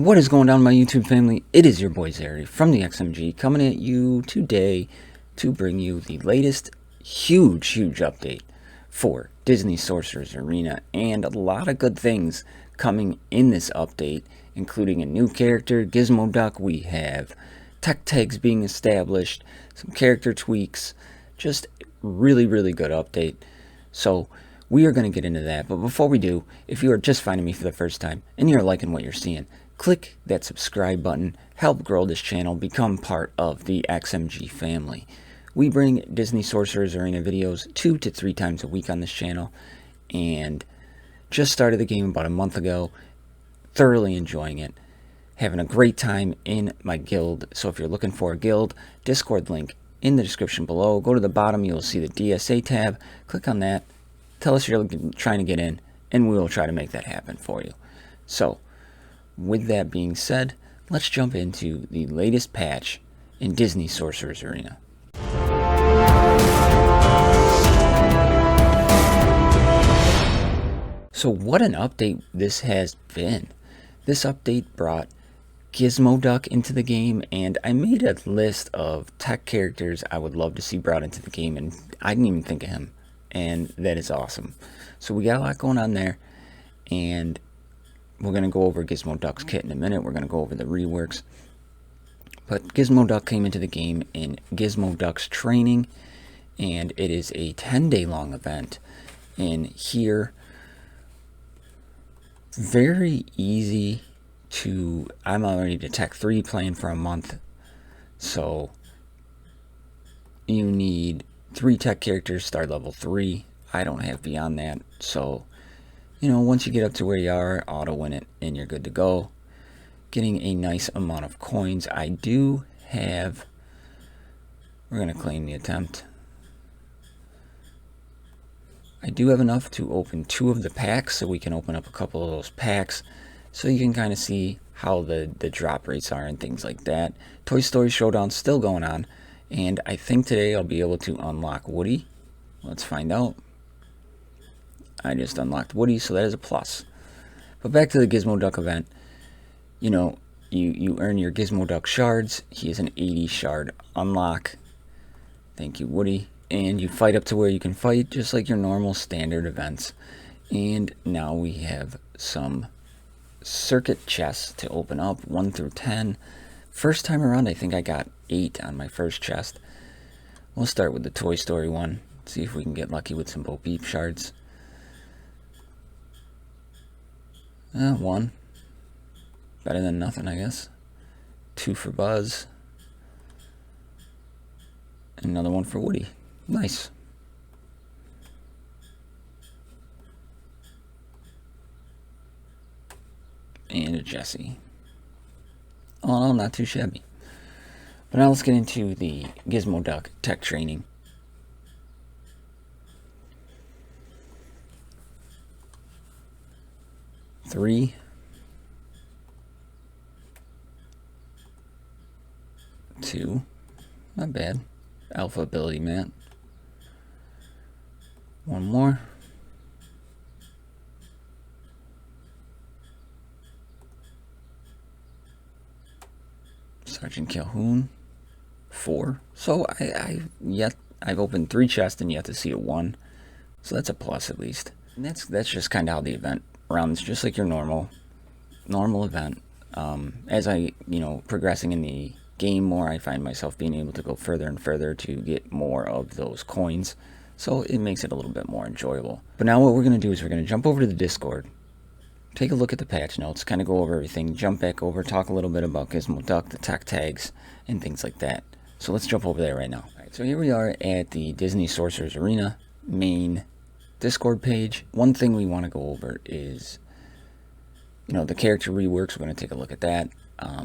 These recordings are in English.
What is going on, my YouTube family? It is your boy Zary from the XMG coming at you today to bring you the latest huge update for Disney Sorcerer's Arena, and a lot of good things coming in this update, including a new character, Gizmoduck. We have tech tags being established, some character tweaks, just really good update. So we are going to get into that, but before we do, if you are just finding me for the first time and you're liking what you're seeing, click that subscribe button, help grow this channel, become part of the XMG family. We bring Disney Sorcerer's Arena videos 2 to 3 times a week on this channel, and just started the game about a month ago, thoroughly enjoying it, having a great time in my guild. So if you're looking for a guild, Discord link in the description below. Go to the bottom, you'll see the DSA tab, click on that, tell us you're trying to get in, and we will try to make that happen for you. So with that being said, let's jump into the latest patch in Disney Sorcerer's Arena. So what an update this has been. This update brought Gizmoduck into the game, and I made a list of tech characters I would love to see brought into the game, and I didn't even think of him, and that is awesome. So we got a lot going on there, and we're going to go over Gizmoduck's kit in a minute. We're going to go over the reworks. But Gizmoduck came into the game in Gizmoduck's training, and it is a 10-day long event. And here, very easy to, I'm already to Tech 3 playing for a month. So you need 3 tech characters, start level 3. I don't have beyond that. So you know, once you get up to where you are, auto win it, and you're good to go. Getting a nice amount of coins. I do have, we're going to claim the attempt. I do have enough to open 2 of the packs, so we can open up a couple of those packs, so you can kind of see how the drop rates are and things like that. Toy Story Showdown's still going on, and I think today I'll be able to unlock Woody. Let's find out. I just unlocked Woody, so that is a plus. But back to the Gizmoduck event. You know, you earn your Gizmoduck shards. He is an 80 shard unlock. Thank you, Woody. And you fight up to where you can fight, just like your normal standard events. And now we have some circuit chests to open up, 1 through 10. First time around, I think I got 8 on my first chest. We'll start with the Toy Story one. See if we can get lucky with some Bo Peep shards. 1. Better than nothing, I guess. 2 for Buzz. Another 1 for Woody. Nice. And a Jessie. Oh no, not too shabby. But now let's get into the Gizmoduck tech training. Three, 2, not bad. Alpha ability mat. 1 more. Sergeant Calhoun. 4. So I've opened 3 chests and yet to see a 1. So that's a plus at least. And that's just kind of how the event runs, just like your normal event. As I, progressing in the game more, I find myself being able to go further and further to get more of those coins. So it makes it a little bit more enjoyable. But now what we're going to do is we're going to jump over to the Discord, take a look at the patch notes, kind of go over everything, jump back over, talk a little bit about Gizmoduck, the tech tags, and things like that. So let's jump over there right now. All right, so here we are at the Disney Sorcerer's Arena main Discord page. One thing we want to go over is, the character reworks. We're going to take a look at that.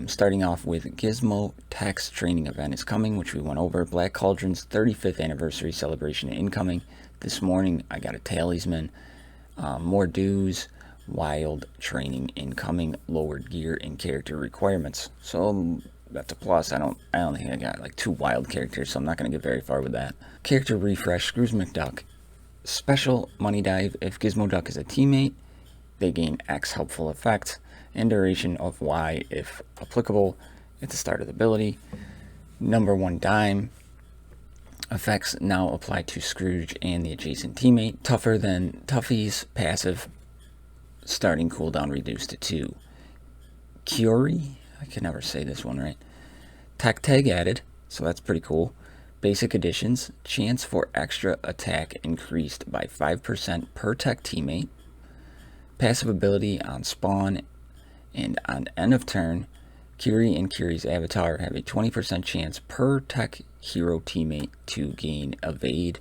Starting off with Gizmoduck's training event is coming, which we went over. Black Cauldron's 35th anniversary celebration incoming. This morning I got a talisman. More dues. Wild training incoming. Lowered gear and character requirements. So that's a plus. I don't think I got like 2 wild characters, so I'm not going to get very far with that. Character refresh. Scrooge McDuck. Special money dive. If Gizmoduck is a teammate, they gain X helpful effects. and duration of Y if applicable at the start of the ability. Number 1 dime. Effects now apply to Scrooge and the adjacent teammate. Tougher than Tuffy's passive. Starting cooldown reduced to 2. Curie, I can never say this one right. Tech tag added, so that's pretty cool. Basic additions, chance for extra attack increased by 5% per tech teammate. Passive ability on spawn and on end of turn, Curie and Curie's avatar have a 20% chance per tech hero teammate to gain evade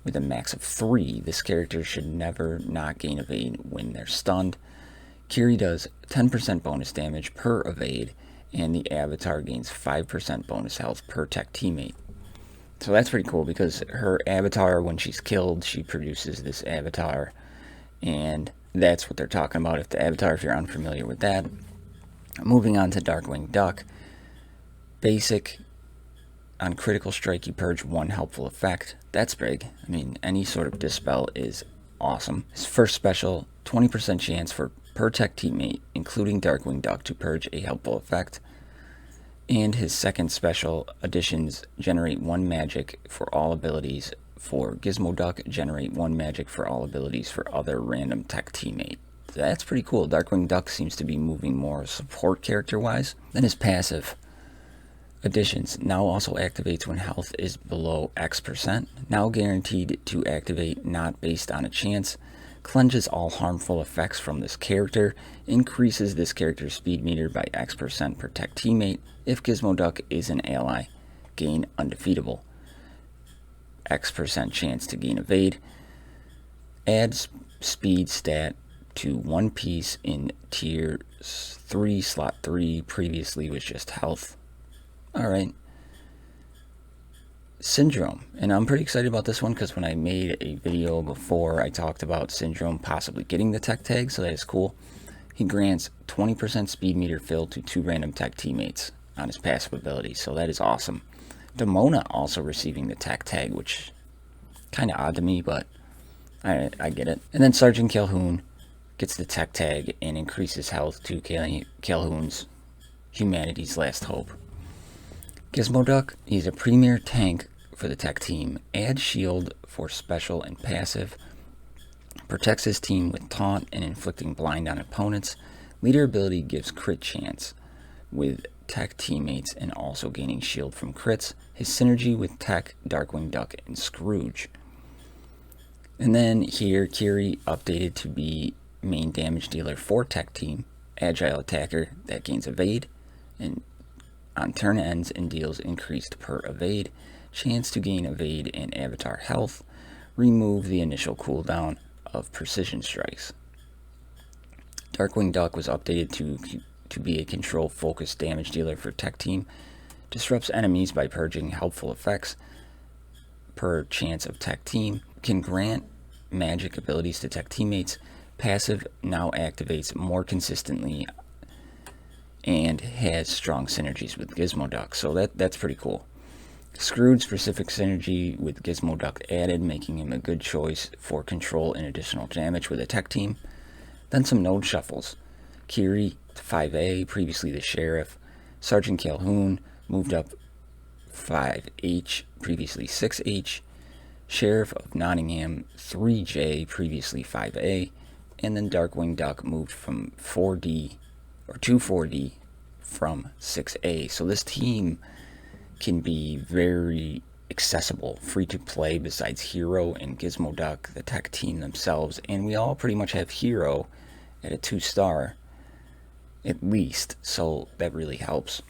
with a max of 3. This character should never not gain evade when they're stunned. Curie does 10% bonus damage per evade, and the avatar gains 5% bonus health per tech teammate. So that's pretty cool because her avatar, when she's killed, she produces this avatar, and that's what they're talking about. If the avatar, if you're unfamiliar with that. Moving on to Darkwing Duck. Basic, on critical strike you purge 1 helpful effect. That's big. I mean, any sort of dispel is awesome. His first special, 20% chance for per tech teammate, including Darkwing Duck, to purge a helpful effect. And his second special additions generate 1 magic for all abilities for Gizmoduck, generate 1 magic for all abilities for other random tech teammate. That's pretty cool. Darkwing Duck seems to be moving more support character-wise. Then his passive additions now also activates when health is below X%. Now guaranteed to activate, not based on a chance. Cleanses all harmful effects from this character. Increases this character's speed meter by X% per tech teammate. If Gizmoduck is an ally, gain undefeatable. X% chance to gain evade. Adds speed stat to 1 piece in tier 3, slot 3. Previously was just health. Alright. Syndrome. And I'm pretty excited about this one because when I made a video before, I talked about Syndrome possibly getting the tech tag, so that is cool. He grants 20% speed meter fill to 2 random tech teammates on his passive ability, so that is awesome. Demona also receiving the tech tag, which kind of odd to me, but I get it. And then Sergeant Calhoun gets the tech tag and increases health to Calhoun's humanity's last hope. Gizmoduck, he's a premier tank for the tech team. Adds shield for special and passive. Protects his team with taunt and inflicting blind on opponents. Leader ability gives crit chance with tech teammates and also gaining shield from crits. His synergy with tech, Darkwing Duck, and Scrooge. And then here, Curie updated to be main damage dealer for tech team. Agile attacker that gains evade and on turn ends and deals increased per evade. Chance to gain evade and avatar health. Remove the initial cooldown of precision strikes. Darkwing Duck was updated to be a control focused damage dealer for tech team. Disrupts enemies by purging helpful effects per chance of tech team. Can grant magic abilities to tech teammates. Passive now activates more consistently and has strong synergies with Gizmoduck, so that's pretty cool. Scrooge specific synergy with Gizmoduck added, making him a good choice for control and additional damage with a tech team. Then some node shuffles. Curie to 5A, previously the Sheriff. Sergeant Calhoun moved up 5H, previously 6H. Sheriff of Nottingham 3J, previously 5A. And then Darkwing Duck moved from 4D or to 4D from 6A. So this team can be very accessible, free to play besides Hiro and Gizmoduck, the tech team themselves. And we all pretty much have Hiro at a 2-star at least, so that really helps.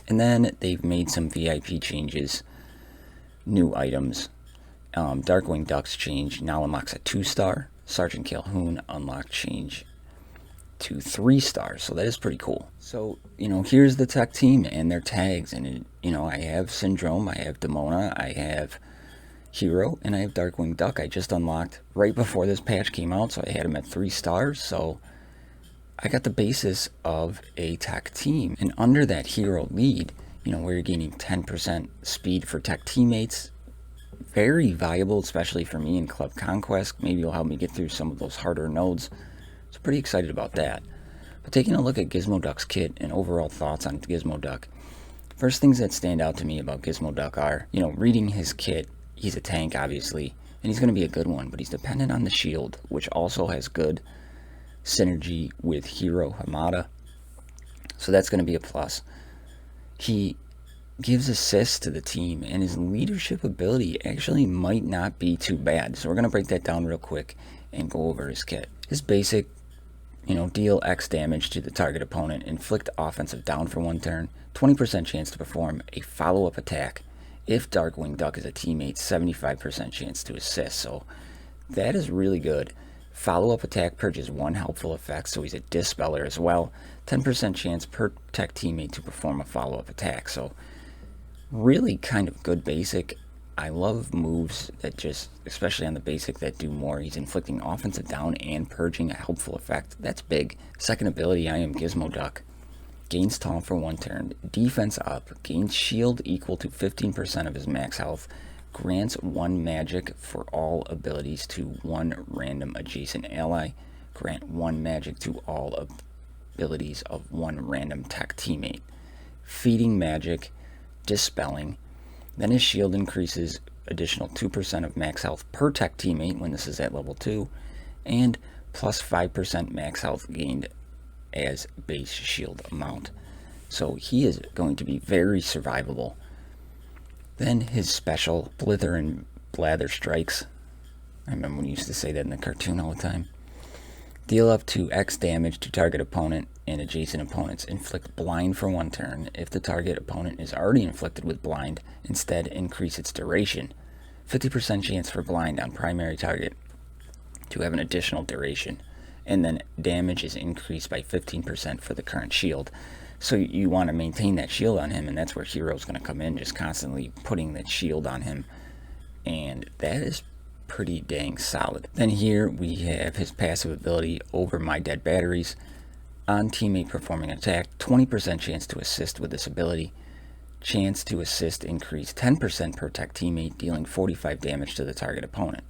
And then they've made some VIP changes, new items. Darkwing Duck's change now unlocks a 2-star. Sergeant Calhoun unlocked change to 3 stars, so that is pretty cool. So, here's the tech team and their tags, and I have Syndrome, I have Demona, I have Hiro, and I have Darkwing Duck. I just unlocked right before this patch came out, so I had him at 3 stars, so I got the basis of a tech team. And under that Hiro lead, where you're gaining 10% speed for tech teammates, very valuable, especially for me in Club Conquest. Maybe it'll help me get through some of those harder nodes. So pretty excited about that. But taking a look at Gizmoduck's kit and overall thoughts on Gizmoduck, first things that stand out to me about Gizmoduck are, reading his kit, he's a tank obviously, and he's going to be a good one, but he's dependent on the shield, which also has good synergy with Hiro Hamada, so that's going to be a plus. He gives assists to the team, and his leadership ability actually might not be too bad. So we're going to break that down real quick and go over his kit. His basic, deal X damage to the target opponent, inflict offensive down for 1 turn, 20% chance to perform a follow-up attack. If Darkwing Duck is a teammate, 75% chance to assist. So that is really good. Follow-up attack purges 1 helpful effect, so he's a dispeller as well. 10% chance per tech teammate to perform a follow-up attack. So really kind of good basic. I love moves that just, especially on the basic, that do more. He's inflicting offensive down and purging a helpful effect. That's big. Second ability, I am Gizmoduck. Gains taunt for 1 turn. Defense up. Gains shield equal to 15% of his max health. Grants 1 magic for all abilities to 1 random adjacent ally. Grant 1 magic to all abilities of 1 random tech teammate. Feeding magic. Dispelling. Then his shield increases additional 2% of max health per tech teammate when this is at level 2, and plus 5% max health gained as base shield amount. So he is going to be very survivable. Then his special Blither and Blather strikes. I remember when you used to say that in the cartoon all the time. Deal up to X damage to target opponent and adjacent opponents. Inflict blind for 1 turn. If the target opponent is already inflicted with blind, instead increase its duration. 50% chance for blind on primary target to have an additional duration. And then damage is increased by 15% for the current shield. So you want to maintain that shield on him, and that's where Hiro's going to come in, just constantly putting that shield on him. And that is pretty dang solid. Then here we have his passive ability, Over My Dead Batteries. On teammate performing an attack, 20% chance to assist with this ability. Chance to assist increased 10% per tech teammate, dealing 45 damage to the target opponent.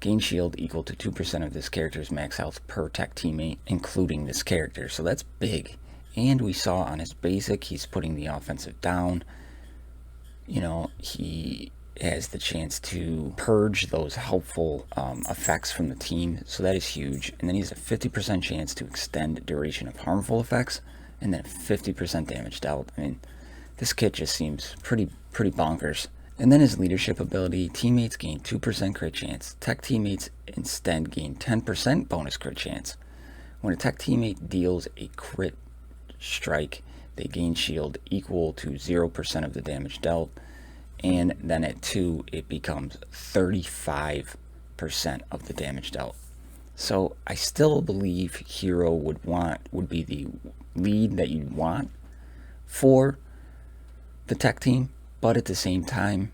Gain shield equal to 2% of this character's max health per tech teammate, including this character. So that's big. And we saw on his basic, he's putting the offensive down. He has the chance to purge those helpful effects from the team, so that is huge. And then he has a 50% chance to extend duration of harmful effects, and then 50% damage dealt. I mean, this kit just seems pretty bonkers. And then his leadership ability, teammates gain 2% crit chance. Tech teammates instead gain 10% bonus crit chance. When a tech teammate deals a crit strike, they gain shield equal to 0% of the damage dealt. And then at 2, it becomes 35% of the damage dealt. So I still believe Hiro would be the lead that you'd want for the tech team, but at the same time,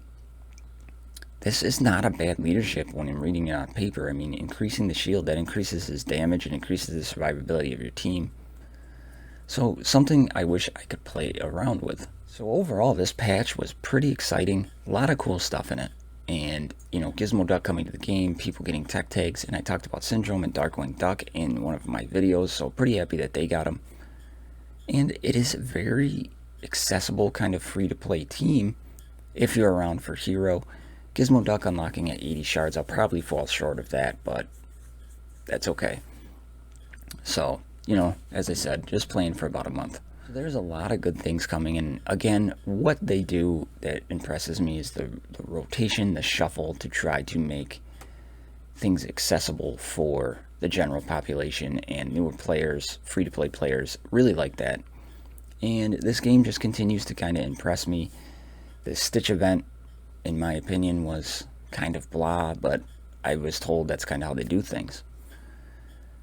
this is not a bad leadership when I'm reading it on paper. I mean, increasing the shield, that increases his damage and increases the survivability of your team. So something I wish I could play around with. So overall, this patch was pretty exciting. A lot of cool stuff in it. And, Gizmoduck coming to the game, people getting tech tags, and I talked about Syndrome and Darkwing Duck in one of my videos, so pretty happy that they got them. And it is a very accessible, kind of free-to-play team if you're around for Hiro. Gizmoduck unlocking at 80 shards, I'll probably fall short of that, but that's okay. So, as I said, just playing for about a month. There's a lot of good things coming, and again, what they do that impresses me is the rotation, the shuffle to try to make things accessible for the general population, and newer players, free-to-play players, really like that. And this game just continues to kind of impress me. The Stitch event, in my opinion, was kind of blah, but I was told that's kind of how they do things.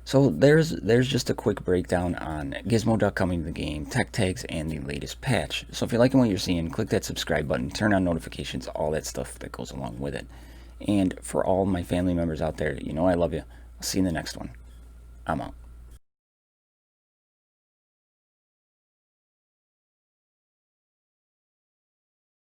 So there's just a quick breakdown on Gizmoduck coming to the game, tech tags, and the latest patch. So if you're liking what you're seeing, click that subscribe button, turn on notifications, all that stuff that goes along with it. And for all my family members out there, I love you. I'll see you in the next one. I'm out.